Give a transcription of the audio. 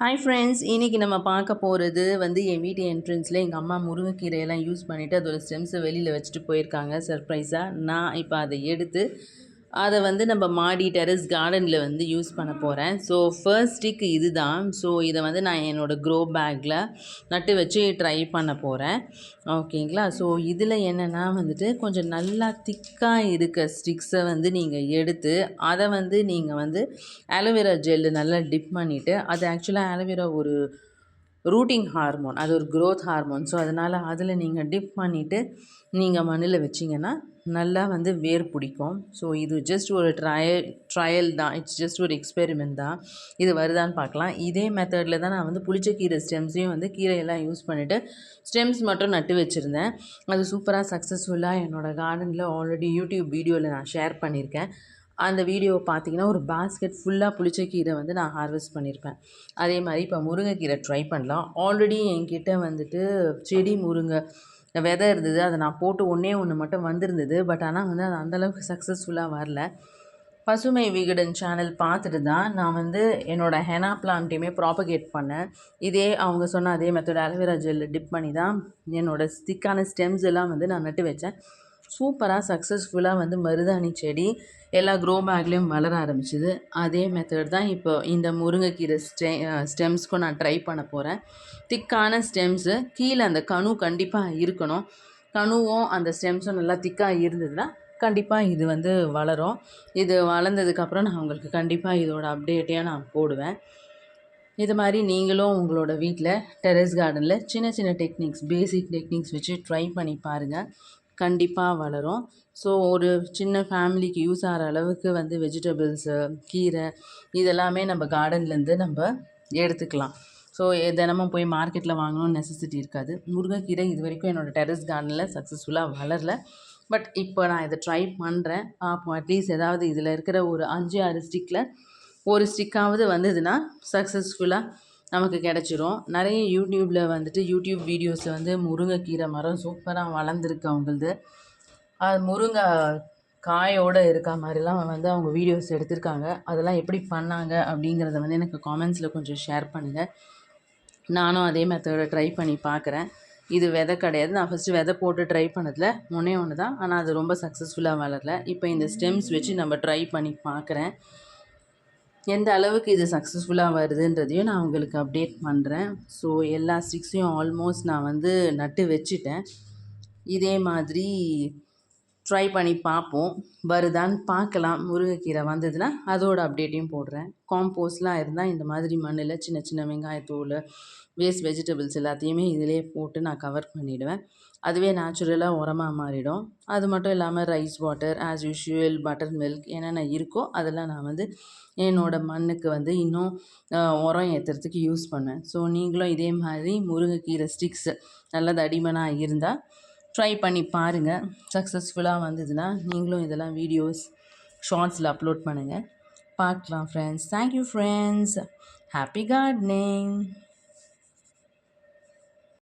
Hi friends, இன்றைக்கி நம்ம பார்க்க போகிறது வந்து என் வீட்டு என்ட்ரன்ஸில் எங்கள் அம்மா முருங்கைக்கீரையெல்லாம் யூஸ் பண்ணிவிட்டு அதோடய ஸ்டெம்ஸை வெளியில் வச்சுட்டு போயிருக்காங்க சர்ப்ரைஸாக. நான் இப்போ அதை எடுத்து அதை வந்து நம்ம மாடி டெரஸ் கார்டனில் வந்து யூஸ் பண்ண போகிறேன். ஸோ ஃபர்ஸ்ட் ஸ்டிக் இது தான். ஸோ இதை வந்து நான் என்னோடய க்ரோ பேக்கில் நட்டு வச்சு ட்ரை பண்ண போகிறேன். ஓகேங்களா? ஸோ இதில் என்னென்னா வந்துட்டு கொஞ்சம் நல்லா திக்காக இருக்க ஸ்டிக்ஸை வந்து நீங்கள் எடுத்து அதை வந்து நீங்கள் வந்து ஆலோவேரா ஜெல்லு நல்லா டிப் பண்ணிவிட்டு, அது ஆக்சுவலாக ஆலோவேரா ஒரு ரூட்டிங் ஹார்மோன், அது ஒரு க்ரோத் ஹார்மோன். ஸோ அதனால் அதில் நீங்கள் டிப் பண்ணிவிட்டு நீங்கள் மண்ணில் வச்சிங்கன்னா நல்லா வந்து வேர் பிடிக்கும். ஸோ இது ஜஸ்ட் ஒரு ட்ரையல் தான், இட்ஸ் ஜஸ்ட் ஒரு எக்ஸ்பெரிமெண்ட் தான். இது வருதான்னு பார்க்கலாம். இதே மெத்தடில் தான் நான் வந்து புளிச்சக்கீரை ஸ்டெம்ஸையும் வந்து கீரையெல்லாம் யூஸ் பண்ணிவிட்டு ஸ்டெம்ஸ் மட்டும் நட்டு வச்சுருந்தேன். அது சூப்பராக சக்ஸஸ்ஃபுல்லாக என்னோடய கார்டனில் ஆல்ரெடி யூடியூப் வீடியோவில் நான் ஷேர் பண்ணியிருக்கேன். அந்த வீடியோவை பார்த்தீங்கன்னா ஒரு பாஸ்கெட் ஃபுல்லாக புளிச்சக்கீரை வந்து நான் ஹார்வெஸ்ட் பண்ணியிருப்பேன். அதே மாதிரி இப்போ முருங்கைக்கீரை ட்ரை பண்ணலாம். ஆல்ரெடி என்கிட்ட வந்துட்டு செடி முருங்கை விதை இருந்தது. அதை நான் போட்டு ஒன்று மட்டும் வந்திருந்தது. பட் ஆனால் வந்து அது அந்தளவுக்கு சக்ஸஸ்ஃபுல்லாக வரல. பசுமை விகடன் சேனல் பார்த்துட்டு தான் நான் வந்து என்னோடய ஹெனா பிளான்ட்டையுமே ப்ராபகேட் பண்ணேன். அவங்க சொன்ன அதே மெத்தட் ஆலோவேரா ஜெல் டிப் பண்ணி தான் என்னோடய ஸ்டிக்கான ஸ்டெம்ஸ் எல்லாம் வந்து நான் நட்டு வச்சேன். சூப்பராக சக்ஸஸ்ஃபுல்லாக வந்து மருதாணி செடி எல்லா க்ரோ பேக்லேயும் வளர ஆரம்பிச்சிது. அதே மெத்தட் தான் இப்போ இந்த முருங்கைக்கீரை ஸ்டெம்ஸ்க்கும் நான் ட்ரை பண்ண போகிறேன். திக்கான ஸ்டெம்ஸு, கீழே அந்த கணு கண்டிப்பாக இருக்கணும். கணுவும் அந்த ஸ்டெம்ஸும் நல்லா திக்காக இருந்ததுன்னா கண்டிப்பாக இது வந்து வளரும். இது வளர்ந்ததுக்கப்புறம் நான் உங்களுக்கு கண்டிப்பாக இதோட அப்டேட்டையும் நான் போடுவேன். இது மாதிரி நீங்களும் உங்களோட வீட்டில் டெரஸ் கார்டனில் சின்ன சின்ன டெக்னிக்ஸ், பேசிக் டெக்னிக்ஸ் வச்சு ட்ரை பண்ணி பாருங்கள். கண்டிப்பாக வளரும். ஸோ ஒரு சின்ன ஃபேமிலிக்கு யூஸ் ஆகிற அளவுக்கு வந்து வெஜிடபிள்ஸு, கீரை இதெல்லாமே நம்ம கார்டன்லேருந்து நம்ம எடுத்துக்கலாம். ஸோ தினமும் போய் மார்க்கெட்டில் வாங்கணும்னு நெசசிட்டி இருக்காது. முருங்கைக்கீரை இது வரைக்கும் என்னோடய டெரஸ் கார்டனில் சக்ஸஸ்ஃபுல்லாக வளரல. பட் இப்போ நான் இதை ட்ரை பண்ணுறேன். பார்ப்போம், அட்லீஸ்ட் ஏதாவது இதில் இருக்கிற ஒரு 5-6 ஸ்டிக்கில் ஒரு ஸ்டிக்காவது வந்ததுன்னா சக்ஸஸ்ஃபுல்லாக நமக்கு கிடச்சிரும். நிறைய யூடியூப்பில் வந்துட்டு யூடியூப் வீடியோஸில் வந்து முருங்கைக்கீரை மரம் சூப்பராக வளர்ந்துருக்கு அவங்களது. அது முருங்கை காயோடு இருக்க மாதிரிலாம் வந்து அவங்க வீடியோஸ் எடுத்திருக்காங்க. அதெல்லாம் எப்படி பண்ணாங்க அப்படிங்கிறத வந்து எனக்கு காமெண்ட்ஸில் கொஞ்சம் ஷேர் பண்ணுங்கள். நானும் அதே மெத்தடை ட்ரை பண்ணி பார்க்குறேன். இது விதை கிடையாது. நான் ஃபஸ்ட்டு விதை போட்டு ட்ரை பண்ணதில் ஒன்று தான். ஆனால் அது ரொம்ப சக்ஸஸ்ஃபுல்லாக வளரல. இப்போ இந்த ஸ்டெம்ஸ் வச்சு நம்ம ட்ரை பண்ணி பார்க்குறேன். எந்த அளவுக்கு இது சக்ஸஸ்ஃபுல்லாக வருதுன்றதையும் நான் உங்களுக்கு அப்டேட் பண்ணுறேன். ஸோ எல்லா ஸ்டிக்ஸையும் ஆல்மோஸ்ட் நான் வந்து நட்டு வச்சுட்டேன். இதே மாதிரி ட்ரை பண்ணி பார்ப்போம், வருதான்னு பார்க்கலாம். முருங்கைக்கீரை வந்ததுன்னா அதோட அப்டேட்டையும் போடுறேன். காம்போஸ்ட்லாம் இருந்தால் இந்த மாதிரி மண்ணில் சின்ன சின்ன வெங்காயத்தூள், வேஸ்ட் வெஜிடபிள்ஸ் எல்லாத்தையுமே இதிலே போட்டு நான் கவர் பண்ணிவிடுவேன். அதுவே நேச்சுரலாக உரமாக மாறிடும். அது மட்டும் இல்லாமல் rice water, as usual butter milk என்னென்ன இருக்கோ அதெல்லாம் நான் வந்து என்னோடய மண்ணுக்கு வந்து இன்னும் உரம் ஏற்றுறதுக்கு யூஸ் பண்ணுவேன். ஸோ நீங்களும் இதே மாதிரி முருங்கைக்கீரை ஸ்டிக்ஸ் நல்ல தடிமனாக இருந்தால் ட்ரை பண்ணி பாருங்கள். சக்ஸஸ்ஃபுல்லாக வந்ததுன்னா நீங்களும் இதெல்லாம் வீடியோஸ் ஷார்ட்ஸில் அப்லோட் பண்ணுங்கள். பார்க்கலாம் friends. Thank you friends. Happy gardening.